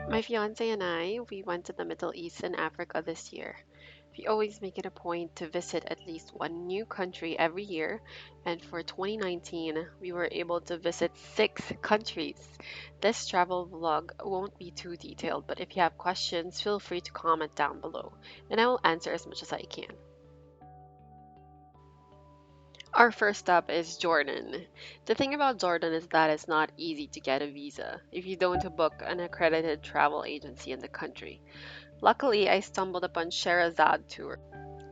My fiance and I, we went to the Middle East and Africa this year. We always make it a point to visit at least one new country every year, and for 2019, we were able to visit 6 countries. This travel vlog won't be too detailed, but if you have questions, feel free to comment down below, and I will answer as much as I can. Our first stop is Jordan. The thing about Jordan is that it's not easy to get a visa if you don't book an accredited travel agency in the country. Luckily, I stumbled upon Sherazad Tour,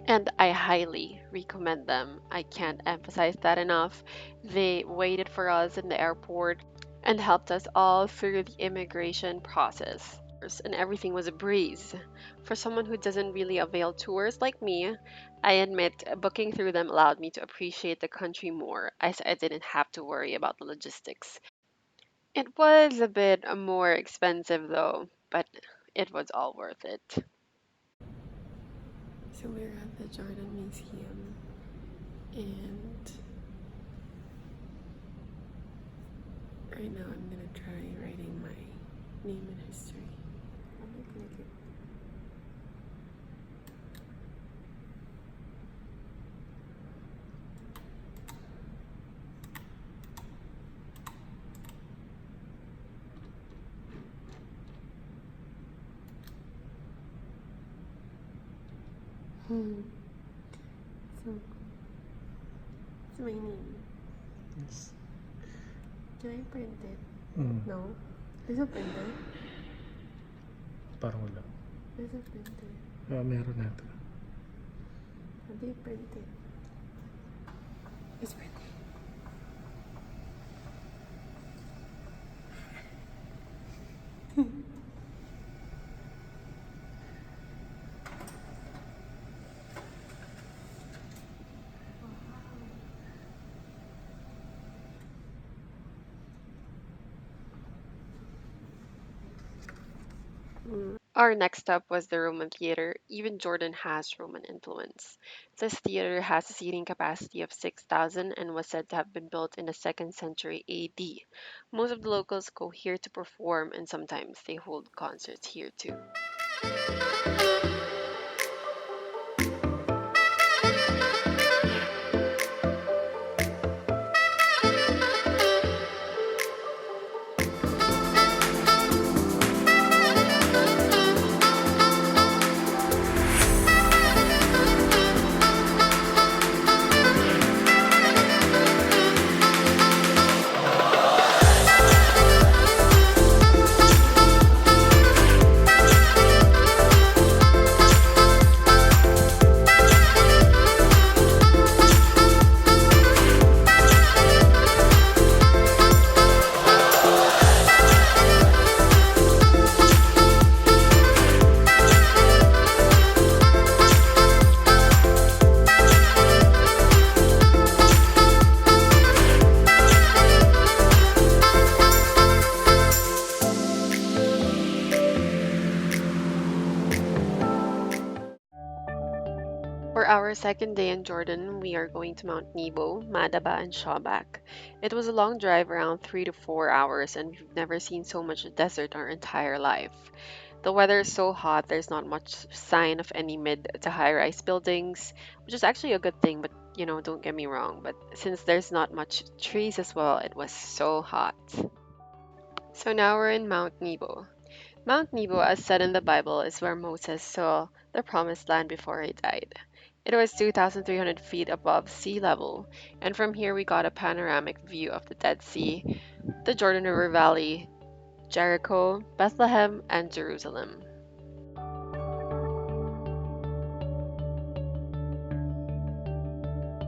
and I highly recommend them. I can't emphasize that enough. They waited for us in the airport and helped us all through the immigration process. And everything was a breeze. For someone who doesn't really avail tours like me, I admit booking through them allowed me to appreciate the country more, as I didn't have to worry about the logistics. It was a bit more expensive though, but it was all worth it. So we're at the Jordan Museum, and right now I'm gonna try writing my name and history. I'm gonna click it. So, it's my name. Yes. Can I print it? No, There's a printer. parang wala. There's a printer. Meron natin. How do you print it? It's printed. Our next stop was the Roman Theater. Even Jordan has Roman influence. This theater has a seating capacity of 6,000 and was said to have been built in the 2nd century AD. Most of the locals go here to perform, and sometimes they hold concerts here too. For our second day in Jordan, we are going to Mount Nebo, Madaba, and Shawbak. It was a long drive, around 3 to 4 hours, and we've never seen so much desert our entire life. The weather is so hot, there's not much sign of any mid to high rise buildings, which is actually a good thing, but don't get me wrong. But since there's not much trees as well, it was so hot. So now we're in Mount Nebo. Mount Nebo, as said in the Bible, is where Moses saw the promised land before he died. It was 2,300 feet above sea level, and from here we got a panoramic view of the Dead Sea, the Jordan River Valley, Jericho, Bethlehem, and Jerusalem.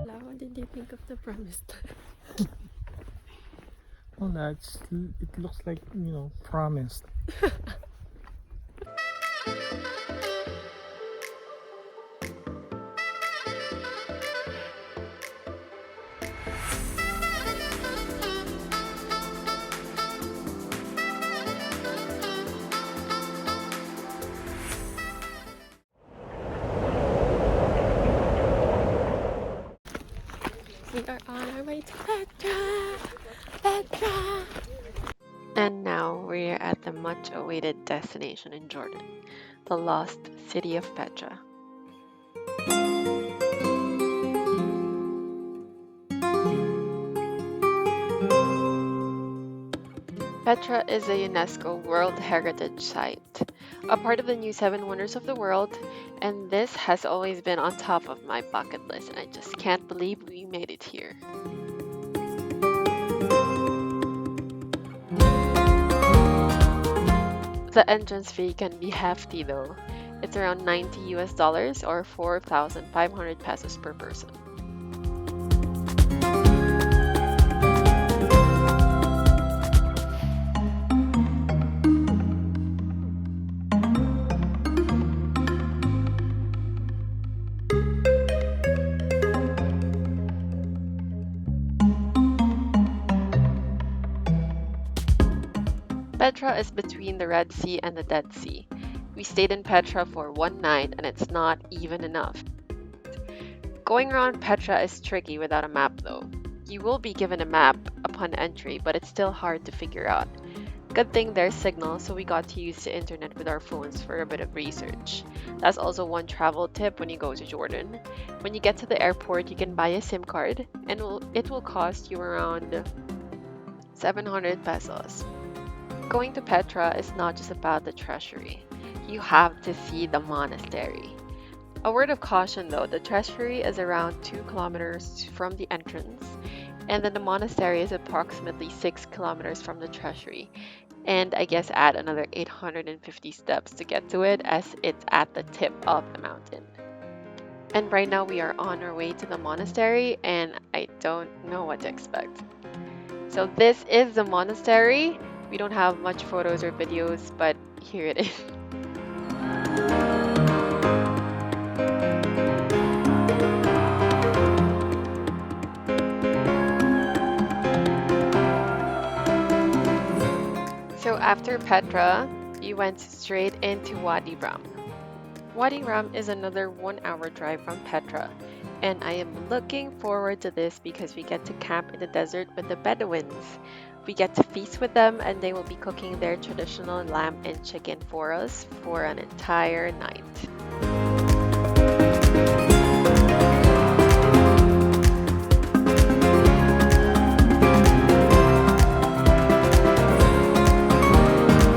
What did you think of the promised land? Well, it looks like, promised. We are on our way to Petra! Petra! And now we're at the much awaited destination in Jordan, the lost city of Petra. Petra is a UNESCO World Heritage Site, a part of the new Seven Wonders of the World, and this has always been on top of my bucket list, and I just can't believe we made it here. The entrance fee can be hefty though. It's around 90 US dollars or 4,500 pesos per person. Petra is between the Red Sea and the Dead Sea. We stayed in Petra for one night and it's not even enough. Going around Petra is tricky without a map though. You will be given a map upon entry, but it's still hard to figure out. Good thing there's signal, so we got to use the internet with our phones for a bit of research. That's also one travel tip when you go to Jordan. When you get to the airport, you can buy a SIM card and it will cost you around 700 pesos. Going to Petra is not just about the treasury. You have to see the monastery. A word of caution though, the treasury is around 2 kilometers from the entrance, and then the monastery is approximately 6 kilometers from the treasury. And I guess add another 850 steps to get to it as it's at the tip of the mountain. And right now we are on our way to the monastery and I don't know what to expect. So this is the monastery. We don't have much photos or videos, but here it is. So after Petra, you went straight into Wadi Rum. Wadi Rum is another 1 hour drive from Petra, and I am looking forward to this because we get to camp in the desert with the Bedouins. We get to feast with them and they will be cooking their traditional lamb and chicken for us for an entire night.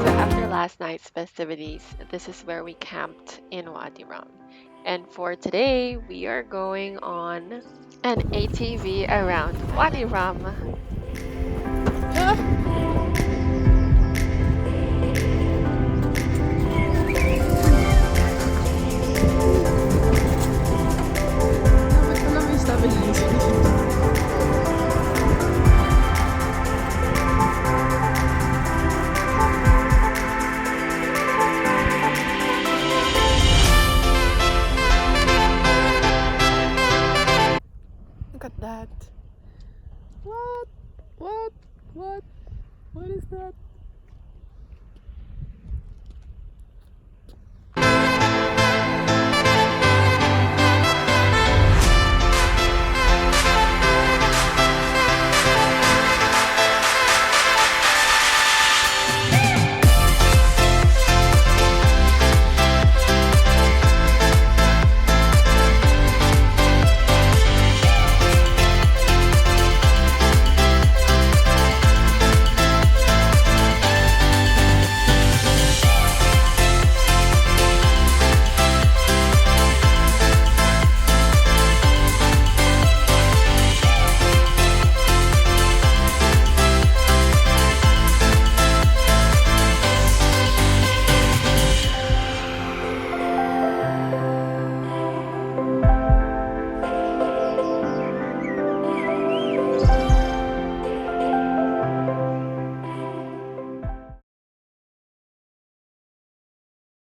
So after last night's festivities, this is where we camped in Wadi Rum. And for today, we are going on an ATV around Wadi Rum.